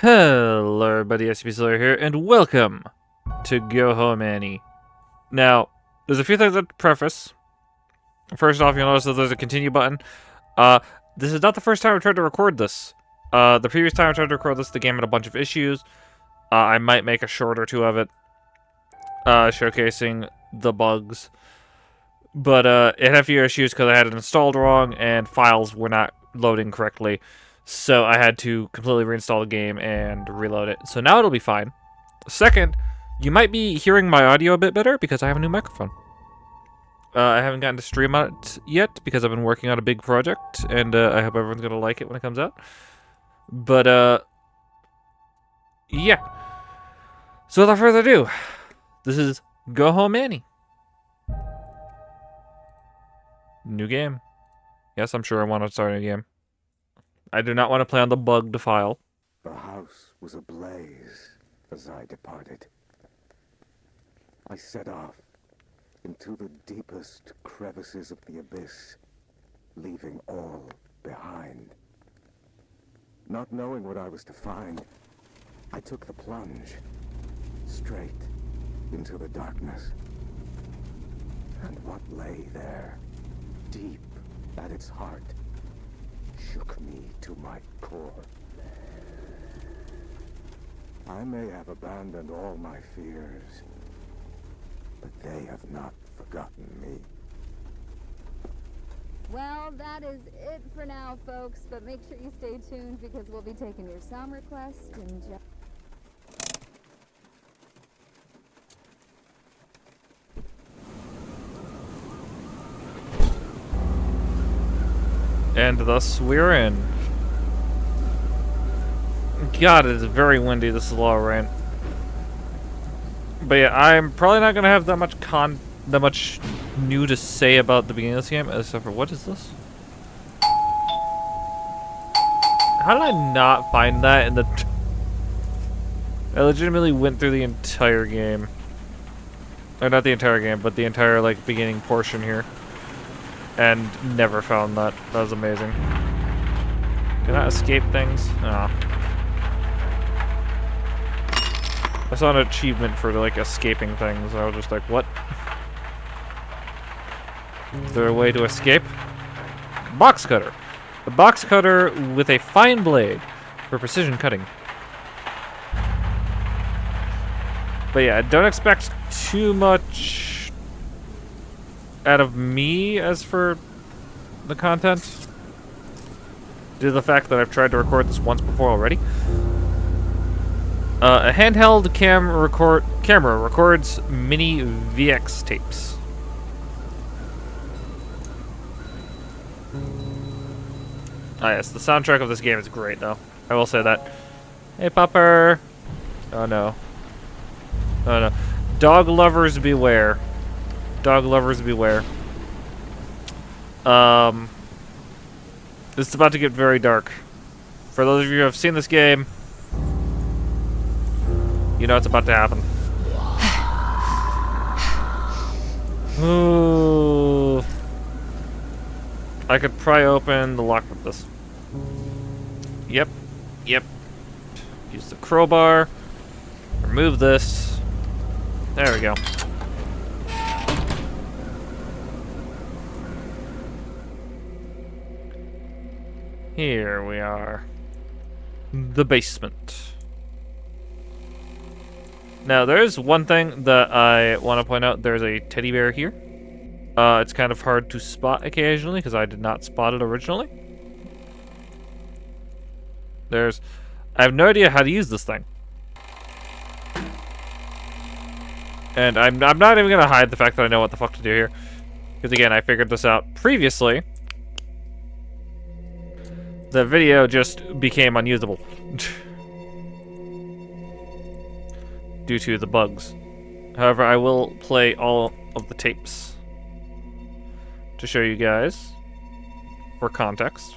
Hello everybody, SCP here, and welcome to Go Home Annie. Now, there's a few things I'd preface. First off, you'll notice that there's a continue button. This is not the first time I've tried to record this. The previous time I tried to record this, the game had a bunch of issues. I might make a short or two of it, showcasing the bugs. But it had a few issues because I had it installed wrong and files were not loading correctly. So I had to completely reinstall the game and reload it. So now it'll be fine. Second, you might be hearing my audio a bit better because I have a new microphone. I haven't gotten to stream on it yet because I've been working on a big project, and I hope everyone's going to like it when it comes out. But, yeah. So without further ado, this is Go Home Annie. New game. Yes, I'm sure I want to start a new game. I do not want to play on the bugged file. The house was ablaze as I departed. I set off into the deepest crevices of the abyss, leaving all behind. Not knowing what I was to find, I took the plunge straight into the darkness. And what lay there, deep at its heart, shook me to my core. I may have abandoned all my fears, but they have not forgotten me. Well, that is it for now, folks, but make sure you stay tuned because we'll be taking your song request in just... And thus we're in. God, it is very windy. This is a lot of rain. But yeah, I'm probably not gonna have that much new to say about the beginning of this game, except for what is this? How did I not find that in the? I legitimately went through the entire game, or not the entire game, but the entire like beginning portion here. And never found that. That was amazing. Can I escape things? No. I saw an achievement for like escaping things. I was just like, what? Is there a way to escape? Box cutter. A box cutter with a fine blade for precision cutting. But yeah, don't expect too much out of me as for the content, due to the fact that I've tried to record this once before already. A handheld camera records mini VX tapes. Ah yes, the soundtrack of this game is great though. I will say that. Hey Popper! Oh no. Oh no. Dog lovers beware. Dog lovers beware. It's about to get very dark. For those of you who have seen this game, you know what's about to happen. Ooh. I could pry open the lock with this. Yep. Yep. Use the crowbar. Remove this. There we go. Here we are. The basement. Now, there's one thing that I want to point out. There's a teddy bear here. It's kind of hard to spot occasionally because I did not spot it originally. I have no idea how to use this thing. And I'm not even going to hide the fact that I know what the fuck to do here. Because again, I figured this out previously. The video just became unusable due to the bugs. However, I will play all of the tapes to show you guys for context.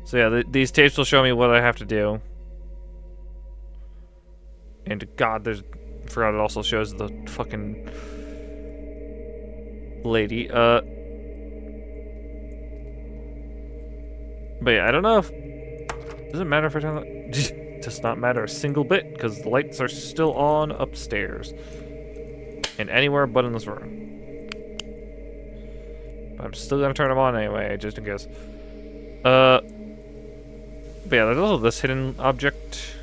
So yeah, these tapes will show me what I have to do. And God, I forgot it also shows the fucking lady. But yeah, I don't know if Does it matter if I turn the... Does not matter a single bit, because the lights are still on upstairs. And anywhere but in this room. But I'm still gonna turn them on anyway, just in case. But yeah, there's also this hidden object.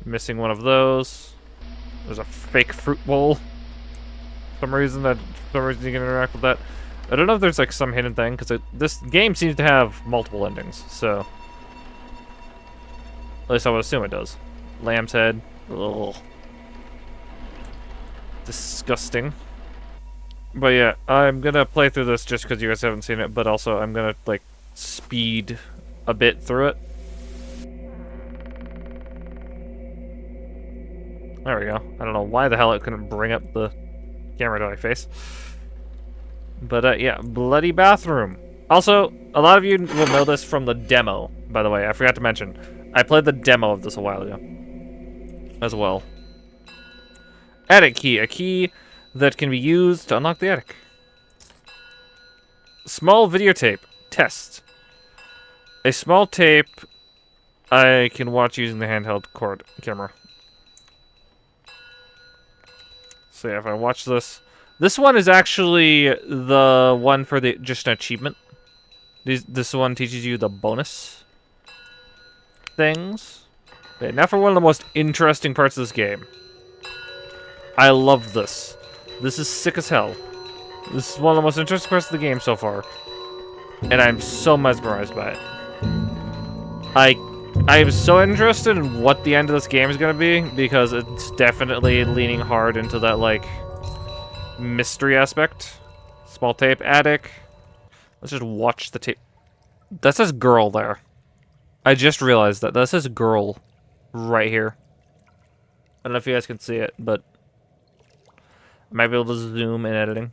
Missing one of those. There's a fake fruit bowl. For some reason you can interact with that. I don't know if there's like some hidden thing, because this game seems to have multiple endings, so... At least I would assume it does. Lamb's head. Ugh. Disgusting. But yeah, I'm gonna play through this just because you guys haven't seen it, but also I'm gonna, like, speed a bit through it. There we go. I don't know why the hell it couldn't bring up the camera to my face. But, yeah, bloody bathroom. Also, a lot of you will know this from the demo, by the way. I forgot to mention. I played the demo of this a while ago. As well. Attic key. A key that can be used to unlock the attic. Small videotape. Test. A small tape I can watch using the handheld cord camera. So yeah, if I watch this... This one is actually the one for the just an achievement. This one teaches you the bonus things. Okay, now for one of the most interesting parts of this game. I love this. This is sick as hell. This is one of the most interesting parts of the game so far. And I'm so mesmerized by it. I am so interested in what the end of this game is going to be, because it's definitely leaning hard into that, like, mystery aspect. Small tape, attic. Let's just watch the tape. That says girl there. I just realized that. That says girl right here. I don't know if you guys can see it, but I might be able to zoom in editing.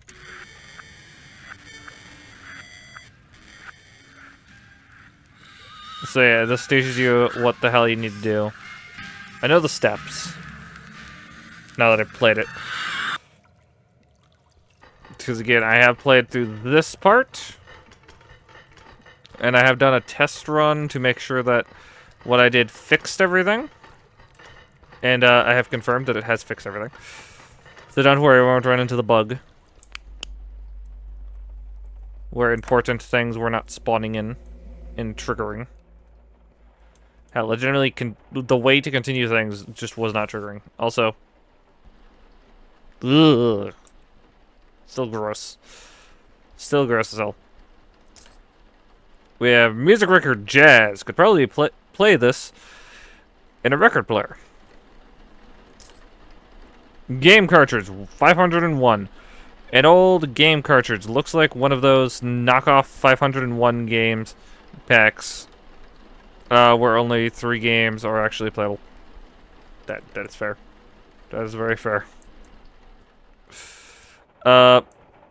So yeah, this teaches you what the hell you need to do. I know the steps. Now that I've played it. Because again, I have played through this part. And I have done a test run to make sure that what I did fixed everything. And I have confirmed that it has fixed everything. So don't worry, I won't run into the bug. Where important things were not spawning in and triggering. Hell, legitimately, the way to continue things just was not triggering. Also, ugh. Still gross. Still gross as hell. We have music record jazz. Could probably play this in a record player. Game cartridge 501. An old game cartridge. Looks like one of those knockoff 501 games packs. Where only 3 games are actually playable. That is fair. That is very fair. But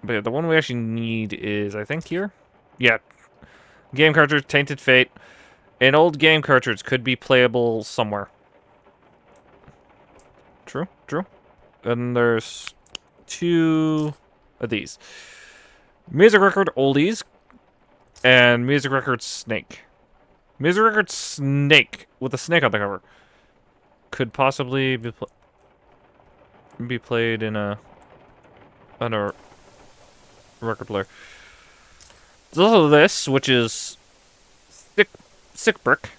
yeah, the one we actually need is, I think, here? Yeah. Game cartridge, Tainted Fate. An old game cartridge could be playable somewhere. True, true. And there's 2 of these. Music record oldies. And music record snake. Music record snake with a snake on the cover could possibly be played in a record player. There's also this, which is Sick Brick,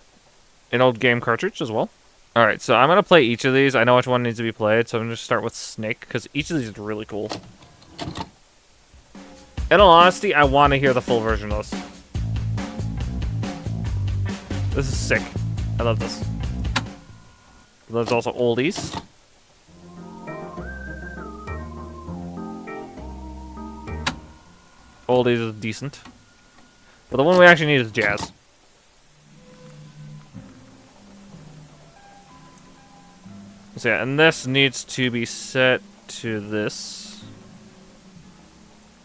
an old game cartridge as well. All right, so I'm gonna play each of these. I know which one needs to be played, so I'm gonna start with Snake because each of these is really cool. In all honesty, I want to hear the full version of this. This is sick. I love this. There's also oldies. Oldies is decent. But the one we actually need is jazz. So yeah, and this needs to be set to this.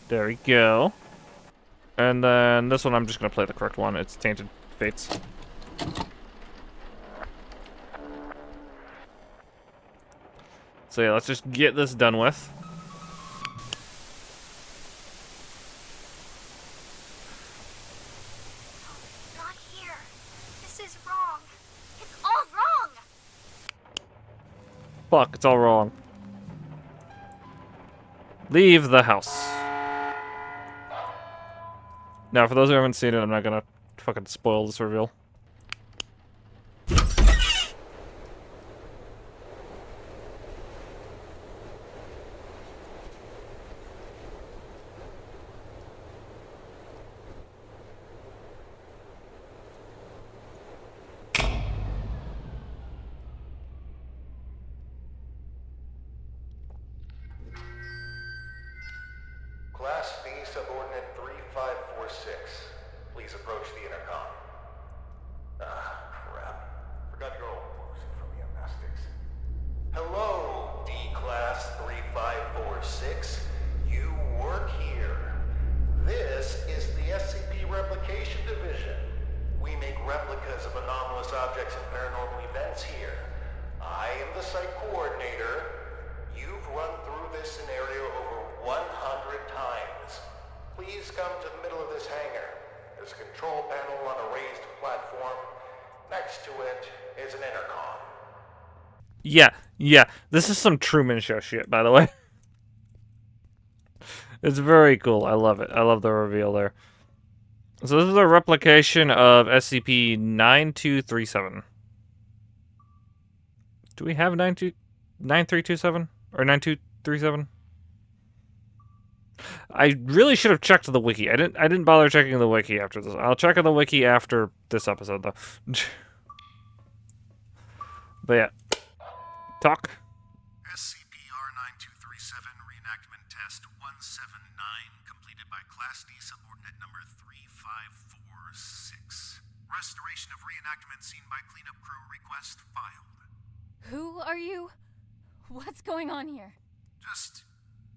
There we go. And then this one I'm just going to play the correct one. It's Tainted Fates. So yeah, let's just get this done with. Not here. Fuck, it's all wrong. Leave the house. Now, for those who haven't seen it, I'm not gonna fucking spoil this reveal. Class B, subordinate 3546. Please approach the intercom. Ah, crap. Forgot your old posing from the amnestics. Hello, D-Class 3546. You work here. This is the SCP Replication Division. We make replicas of anomalous objects and paranormal events here. I am the site coordinator. You've run through this scenario over 100 times. Please come to the middle of this hangar. There's a control panel on a raised platform. Next to it is an intercom. Yeah. This is some Truman Show shit, by the way. It's very cool. I love it. I love the reveal there. So this is a replication of SCP-9237. Do we have 9327 or 9237? I really should have checked the wiki. I didn't bother checking the wiki after this. I'll check on the wiki after this episode though. But yeah. Talk. SCP-R9237 Reenactment Test 179 completed by Class D subordinate number 3546. Restoration of reenactment scene by cleanup crew request filed. Who are you? What's going on here? Just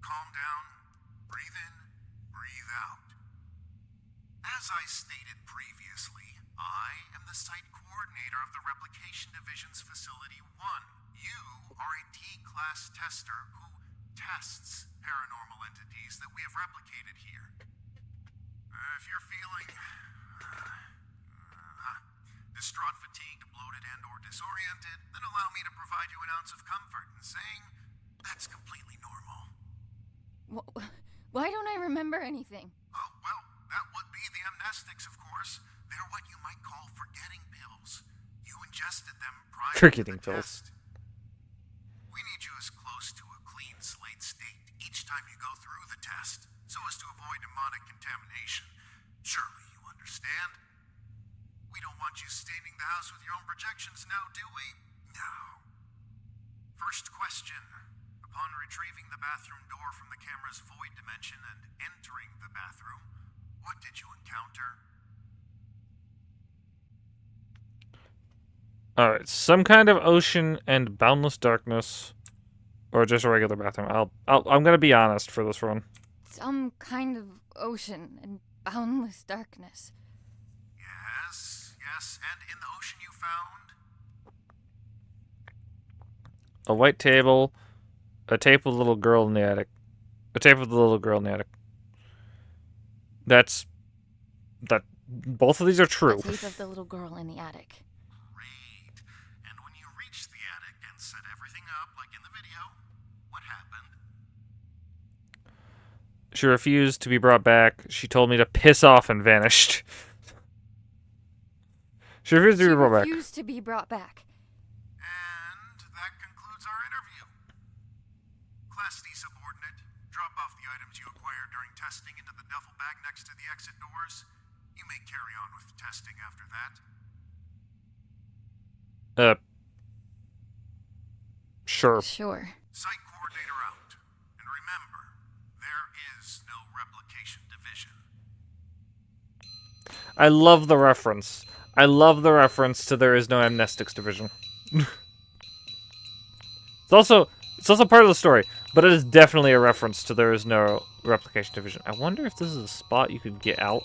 calm down, breathe in, breathe out. As I stated previously, I am the site coordinator of the Replication Division's Facility 1. You are a D-Class tester who tests paranormal entities that we have replicated here. If you're feeling distraught, fatigued, bloated, and or disoriented, then allow me to provide you an ounce of comfort in saying that's completely normal. Why don't I remember anything? Oh, well, that would be the amnestics, of course. They're what you might call forgetting pills. You ingested them prior Forgetting to the pills. test. We need you as close to a clean slate state each time you go through the test, so as to avoid mnemonic contamination. Surely you understand? We don't want you staining the house with your own projections now, do we? No. First question. Upon retrieving the bathroom door from the camera's void dimension and entering the bathroom, what did you encounter? Alright, some kind of ocean and boundless darkness. Or just a regular bathroom. I'm gonna be honest for this one. Some kind of ocean and boundless darkness. Yes, and in the ocean you found? A white table, a tape with a little girl in the attic. A tape with a little girl in the attic. Both of these are true. A tape of the little girl in the attic. Great. And when you reached the attic and set everything up like in the video, what happened? She refused to be brought back. She told me to piss off and vanished. She refused to be brought back. refused to be brought back. And that concludes our interview. Class D subordinate, drop off the items you acquired during testing into the duffel bag next to the exit doors. You may carry on with testing after that. Sure. Sure. Site coordinator out. And remember, there is no replication division. I love the reference. I love the reference to there is no amnestics division. It's also part of the story, but it is definitely a reference to there is no replication division. I wonder if this is a spot you could get out.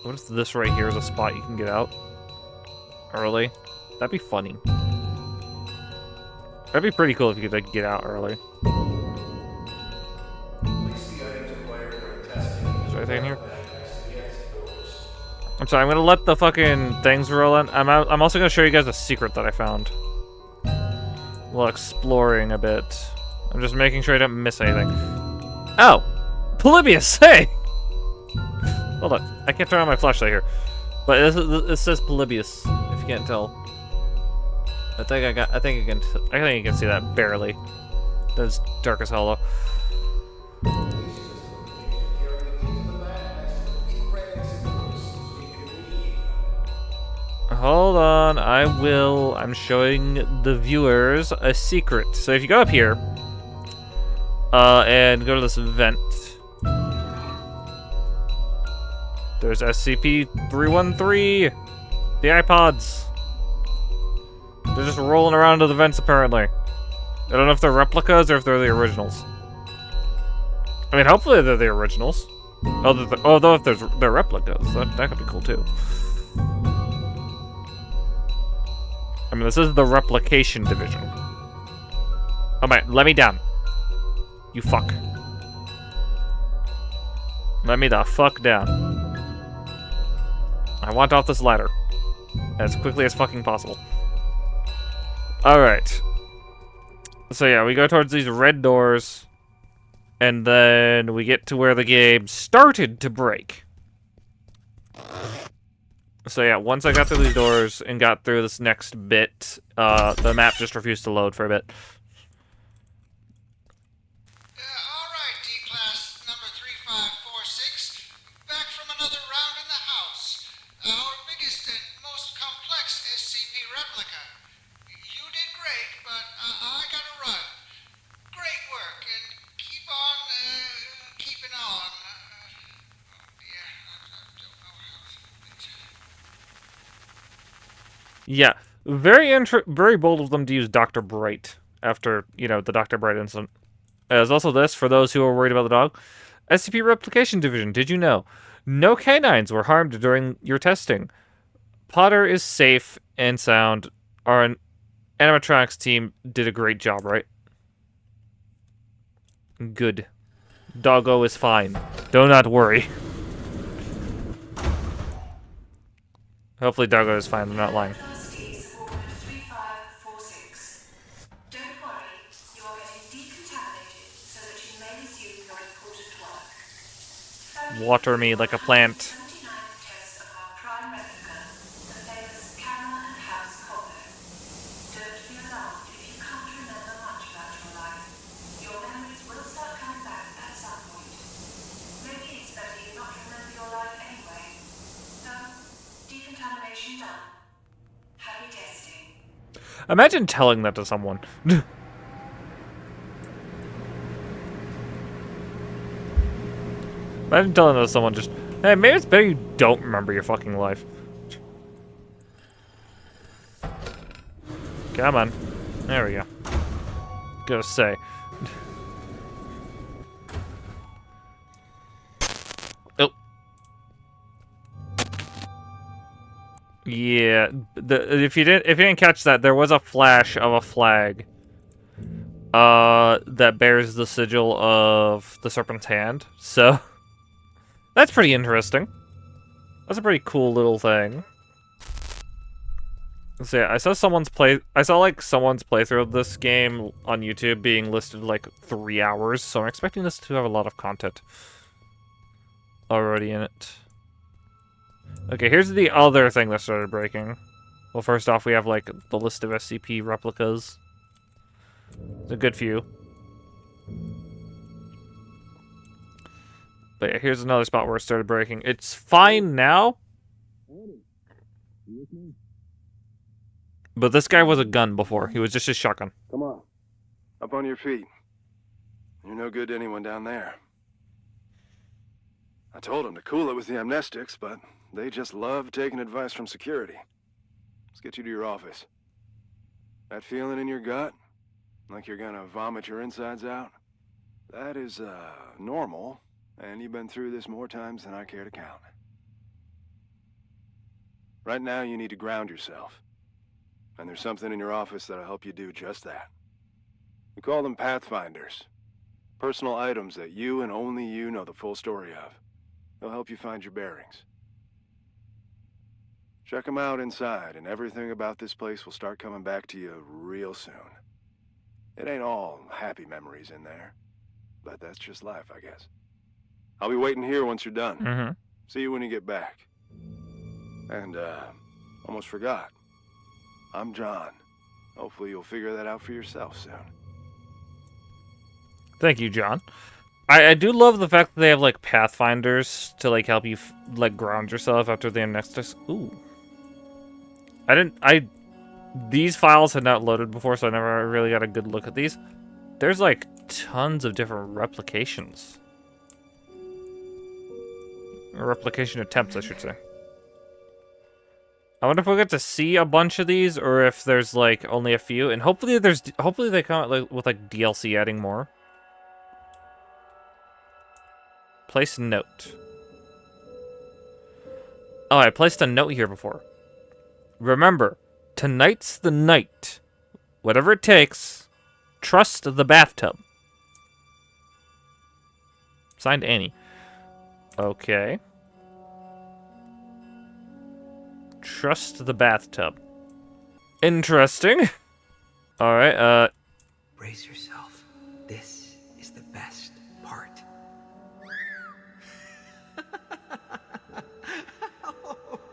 What if this right here is a spot you can get out early? That'd be funny. That'd be pretty cool if you could like get out early. Is there anything in here? I'm sorry, I'm gonna let the fucking things roll in. I'm also gonna show you guys a secret that I found while exploring a bit. I'm just making sure I don't miss anything. Oh! Polybius, hey! Hold on, I can't turn on my flashlight here. But it says Polybius, if you can't tell. I think you can see that barely. That's dark as hell though. Hold on, I'm showing the viewers a secret. So if you go up here, and go to this vent, there's SCP-313, the iPods. They're just rolling around to the vents apparently. I don't know if they're replicas or if they're the originals. I mean, hopefully they're the originals. Although if they're replicas, that could be cool too. I mean, this is the replication division. Oh my, let me down. You fuck. Let me the fuck down. I want off this ladder. As quickly as fucking possible. Alright. So yeah, we go towards these red doors. And then we get to where the game started to break. So yeah, once I got through these doors and got through this next bit, the map just refused to load for a bit. All right, D-Class number 3546, back from another round in the house. Our biggest and most complex SCP replica. You did great, but I gotta run. Great work, and keep on, keeping on. I don't know how to... Yeah, very bold of them to use Dr. Bright after, you know, the Dr. Bright incident. There's also this, for those who are worried about the dog. SCP Replication Division, did you know? No canines were harmed during your testing. Potter is safe and sound. Our animatronics team did a great job, right? Good. Doggo is fine. Do not worry. Hopefully Doggo is fine, they're not lying. Water me like a plant. Imagine telling that to someone. Imagine telling that to someone just, hey, maybe it's better you don't remember your fucking life. Come on. There we go. Gotta say. Oh. Yeah, if you didn't catch that, there was a flash of a flag that bears the sigil of the Serpent's Hand. So that's pretty interesting. That's a pretty cool little thing. So yeah, I saw someone's playthrough of this game on YouTube being listed like 3 hours, so I'm expecting this to have a lot of content already in it. Okay, here's the other thing that started breaking. Well, first off, we have like the list of SCP replicas. It's a good few. But yeah, here's another spot where it started breaking. It's fine now. But this guy was a gun before. He was just a shotgun. Come on. Up on your feet. You're no good to anyone down there. I told them to cool it with the amnestics, but they just love taking advice from security. Let's get you to your office. That feeling in your gut? Like you're gonna vomit your insides out? That is, normal, and you've been through this more times than I care to count. Right now, you need to ground yourself. And there's something in your office that'll help you do just that. We call them Pathfinders. Personal items that you and only you know the full story of. They'll help you find your bearings. Check them out inside, and everything about this place will start coming back to you real soon. It ain't all happy memories in there, but that's just life, I guess. I'll be waiting here once you're done. Mm-hmm. See you when you get back. And, almost forgot. I'm John. Hopefully you'll figure that out for yourself soon. Thank you, John. I do love the fact that they have, like, pathfinders to, like, help you, like, ground yourself after the next... Ooh. These files had not loaded before, so I never really got a good look at these. There's, like, tons of different replications. Or replication attempts, I should say. I wonder if we'll get to see a bunch of these, or if there's, like, only a few. And hopefully they come out, like, with, like, DLC adding more. Place note. Oh, I placed a note here before. Remember, tonight's the night. Whatever it takes, trust the bathtub. Signed, Annie. Okay. Trust the bathtub. Interesting. Alright, Brace yourself. This is the best part.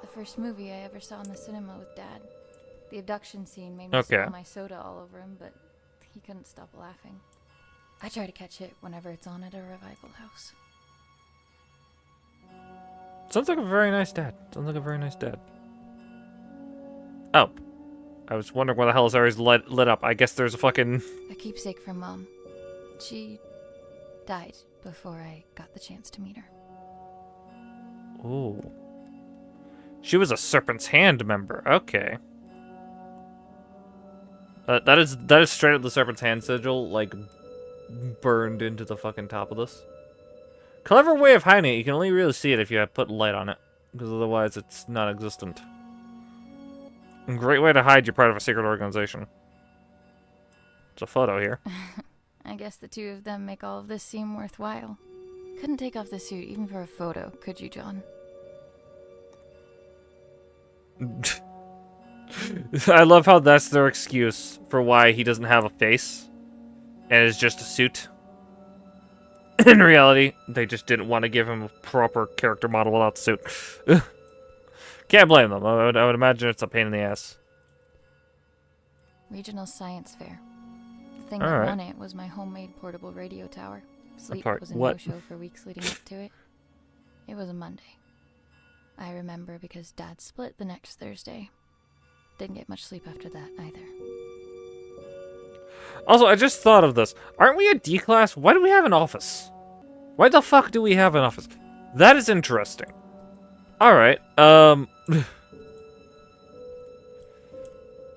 The first movie I ever saw in the cinema with Dad. The abduction scene made me Okay. spill my soda all over him, but he couldn't stop laughing. I try to catch it whenever it's on at a revival house. sounds like a very nice dad. Sounds like a very nice dad. Oh. I was wondering why the hell is always lit up. I guess there's a fucking... A keepsake from Mom. She died before I got the chance to meet her. Ooh. She was a Serpent's Hand member. Okay. That is straight up the Serpent's Hand sigil, like, burned into the fucking top of this. Clever way of hiding it. You can only really see it if you put light on it, because otherwise it's non-existent. Great way to hide you're part of a secret organization. It's a photo here. I guess the two of them make all of this seem worthwhile. Couldn't take off the suit even for a photo, could you, John? I love how that's their excuse for why he doesn't have a face and is just a suit. In reality, they just didn't want to give him a proper character model without the suit. Can't blame them. I would imagine it's a pain in the ass. Regional Science Fair. The thing All that right. won it was my homemade portable radio tower. Sleep part- was a what? no-show for weeks leading up to it. It was a Monday. I remember because Dad split the next Thursday. Didn't get much sleep after that either. Also, I just thought of this. Aren't we a D class? Why do we have an office? Why the fuck do we have an office? That is interesting. Alright,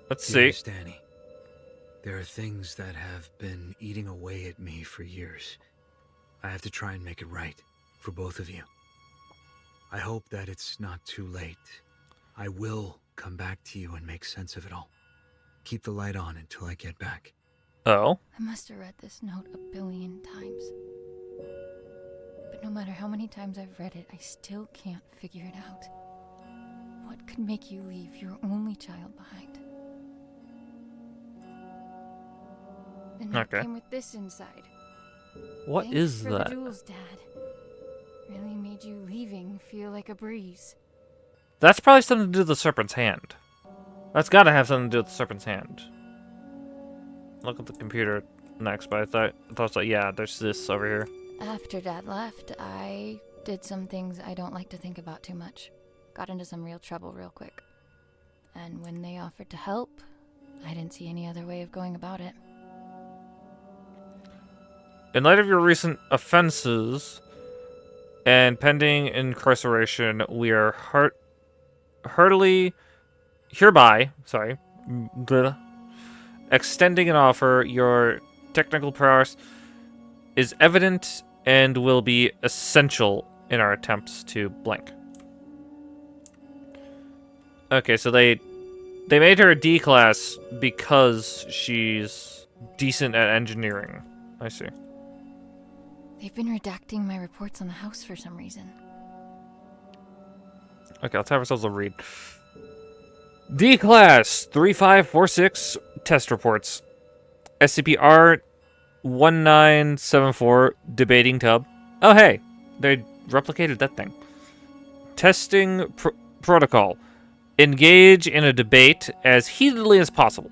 let's see. Dearest Danny, there are things that have been eating away at me for years. I have to try and make it right for both of you. I hope that it's not too late. I will come back to you and make sense of it all. Keep the light on until I get back. Oh? I must have read this note a billion times. But no matter how many times I've read it, I still can't figure it out. What could make you leave your only child behind? The note Okay. came with this inside. What Thanks is for that? the jewels, Dad. Really made you leaving feel like a breeze. That's probably something to do with the Serpent's Hand. That's gotta have something to do with the Serpent's Hand. Look at the computer next, but I thought so. Yeah, there's this over here. After Dad left, I did some things I don't like to think about too much. Got into some real trouble real quick. And when they offered to help, I didn't see any other way of going about it. In light of your recent offenses and pending incarceration, we are hereby extending an offer. Your technical prowess is evident and will be essential in our attempts to blank. Okay, so they made her a D class because she's decent at engineering. I see. They've been redacting my reports on the house for some reason. Okay, let's have ourselves a read. D-Class 3546 test reports. SCP-R 1974 debating tub. Oh hey, they replicated that thing. Testing protocol. Engage in a debate as heatedly as possible.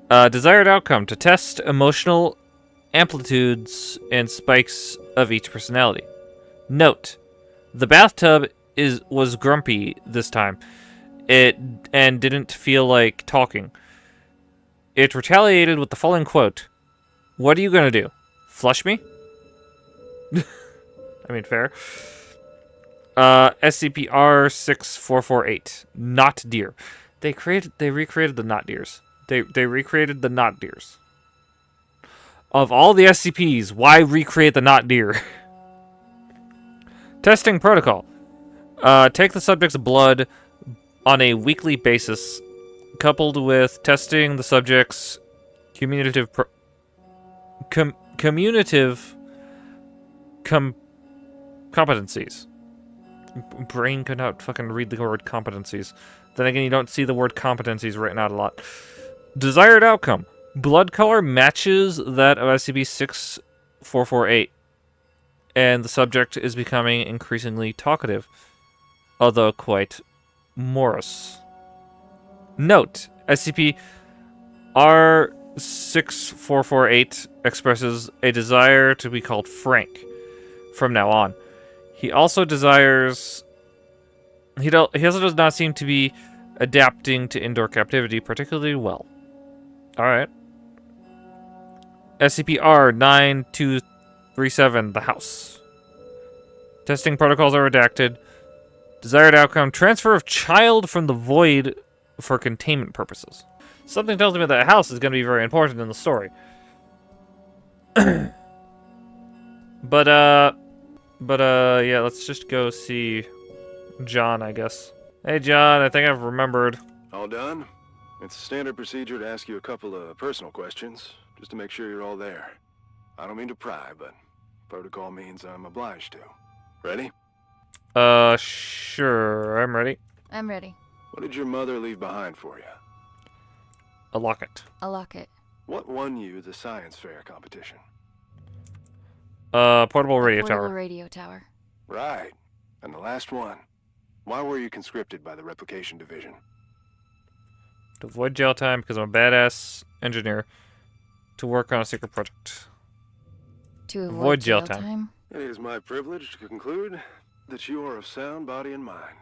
Desired outcome to test emotional amplitudes and spikes of each personality. Note: the bathtub was grumpy this time. And didn't feel like talking. It retaliated with the following quote: "What are you gonna do? Flush me?" I mean, fair. SCP-R6448. Not deer. They recreated the not deers. They recreated the not deers. Of all the SCPs, why recreate the not deer? Testing protocol. Take the subject's blood on a weekly basis, coupled with testing the subject's competencies. Brain could not fucking read the word competencies. Then again, you don't see the word competencies written out a lot. Desired outcome. Blood color matches that of SCP-6448, and the subject is becoming increasingly talkative, although quite morose. Note: SCP-R6448 expresses a desire to be called Frank from now on. He also desires... He also does not seem to be adapting to indoor captivity particularly well. Alright. SCP-R9237, the house. Testing protocols are redacted. Desired outcome: transfer of child from the void for containment purposes. Something tells me that house is going to be very important in the story. But yeah, let's just go see John, I guess. Hey, John, I think I've remembered. All done? It's standard procedure to ask you a couple of personal questions, just to make sure you're all there. I don't mean to pry, but protocol means I'm obliged to. Ready? Sure, I'm ready. I'm ready. What did your mother leave behind for you? A locket. A locket. What won you the science fair competition? Portable radio Portable tower. radio tower. Right. And the last one. Why were you conscripted by the replication division? To avoid jail time because I'm a badass engineer. To work on a secret project. To avoid jail time. time. It is my privilege to conclude that you are of sound body and mind.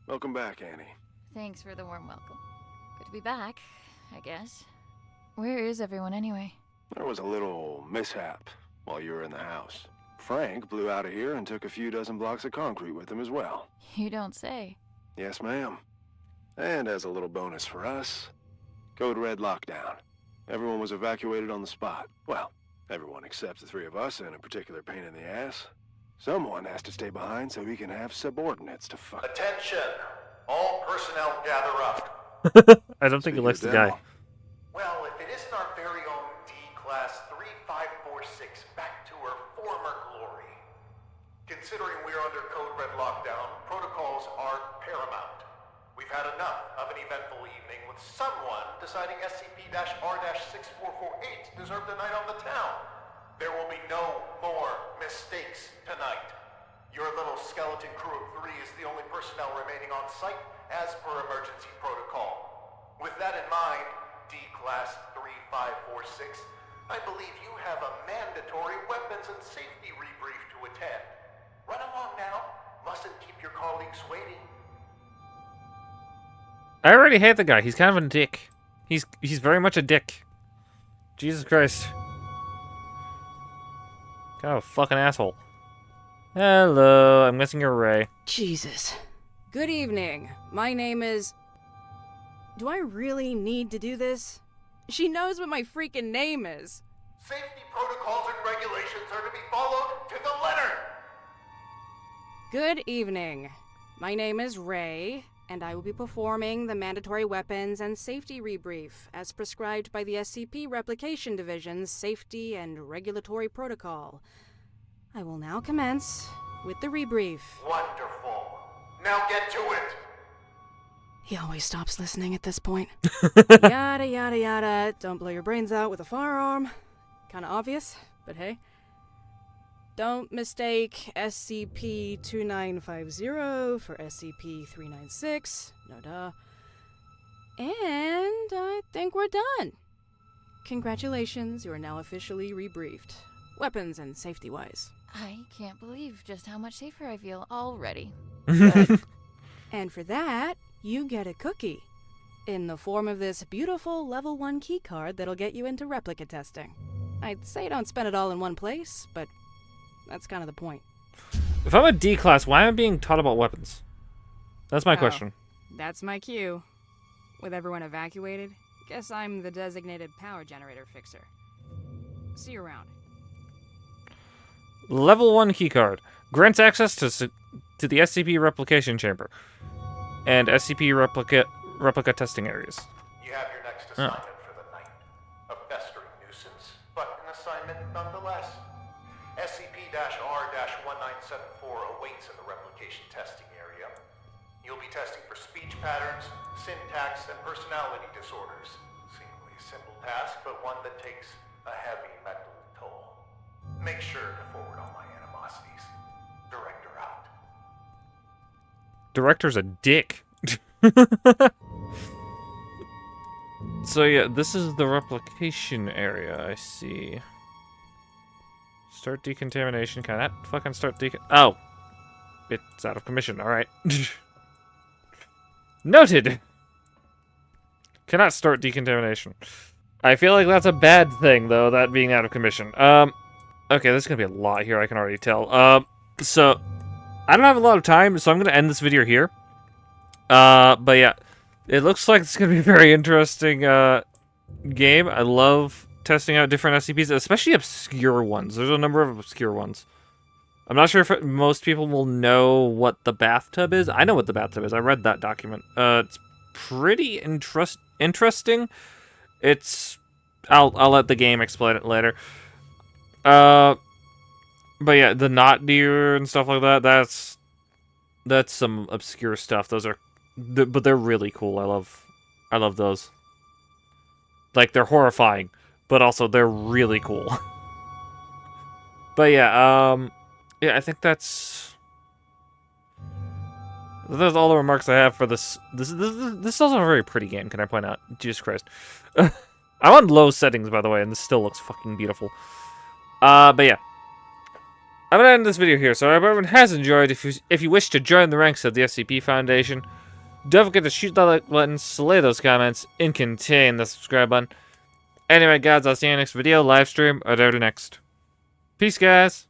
Welcome back, Annie. Thanks for the warm welcome. Good to be back, I guess. Where is everyone anyway? There was a little mishap while you were in the house. Frank blew out of here and took a few dozen blocks of concrete with him as well. You don't say. Yes, ma'am. And as a little bonus for us, Code Red lockdown. Everyone was evacuated on the spot. Well, everyone except the three of us and a particular pain in the ass. Someone has to stay behind so he can have subordinates to fuck. Attention! All personnel gather up. I don't think he likes the guy. Well, if it isn't our very own D-Class 3546 back to her former glory. Considering we're under Code Red lockdown, protocols are paramount. We've had enough of an eventful evening with someone deciding SCP-R-6448 deserved a night on the town. There will be no more mistakes tonight. Your little skeleton crew of 3 is the only personnel remaining on site as per emergency protocol. With that in mind, D-Class 3546, I believe you have a mandatory weapons and safety rebrief to attend. Run along now. Mustn't keep your colleagues waiting. I already hate the guy. He's kind of a dick. He's very much a dick. Jesus Christ. Kind of a fucking asshole. Hello, I'm guessing you're Ray. Jesus. Good evening. My name is... Do I really need to do this? She knows what my freaking name is. Safety protocols and regulations are to be followed to the letter. Good evening. My name is Ray, and I will be performing the mandatory weapons and safety rebrief as prescribed by the SCP Replication Division's Safety and Regulatory Protocol. I will now commence with the rebrief. Wonderful. Now get to it. He always stops listening at this point. Yada, yada, yada. Don't blow your brains out with a firearm. Kinda obvious, but hey. Don't mistake SCP-2950 for SCP-396. No duh. And I think we're done. Congratulations, you are now officially rebriefed. Weapons and safety-wise. I can't believe just how much safer I feel already. Good. And for that, you get a cookie. In the form of this beautiful level 1 keycard that'll get you into replica testing. I'd say don't spend it all in one place, but that's kind of the point. If I'm a D class, why am I being taught about weapons? That's my question. That's my cue. With everyone evacuated, guess I'm the designated power generator fixer. See you around. Level 1 keycard. Grants access to the SCP replication chamber. And SCP replica testing areas. You have your next assignment for the night. A festering nuisance, but an assignment nonetheless. SCP-R-1974 awaits in the replication testing area. You'll be testing for speech patterns, syntax, and personality disorders. Seemingly a simple task, but one that takes a heavy mental toll. Make sure to forward all my animosities. Director out. Director's a dick. So yeah, this is the replication area, I see. Start decontamination. Can I not fucking start Oh! It's out of commission, alright. Noted! Cannot start decontamination. I feel like that's a bad thing, though, that being out of commission. Okay, there's gonna be a lot here, I can already tell. So, I don't have a lot of time, so I'm gonna end this video here. But yeah, it looks like it's gonna be a very interesting, game. I love testing out different SCPs, especially obscure ones. There's a number of obscure ones. I'm not sure if most people will know what the bathtub is. I know what the bathtub is. I read that document. It's pretty interesting. It's... I'll let the game explain it later. But yeah, the knot deer and stuff like that, that's some obscure stuff. Those are... but they're really cool. I love those. Like, they're horrifying, but also they're really cool. But yeah, yeah, I think that's all the remarks I have for this. This is also a very pretty game, can I point out? Jesus Christ. I'm on low settings, by the way, and this still looks fucking beautiful. But yeah. I'm gonna end this video here, so if everyone has enjoyed, if you wish to join the ranks of the SCP Foundation, don't forget to shoot that like button, slay those comments, and contain the subscribe button. Anyway, guys, I'll see you in the next video, live stream, or there to next. Peace, guys!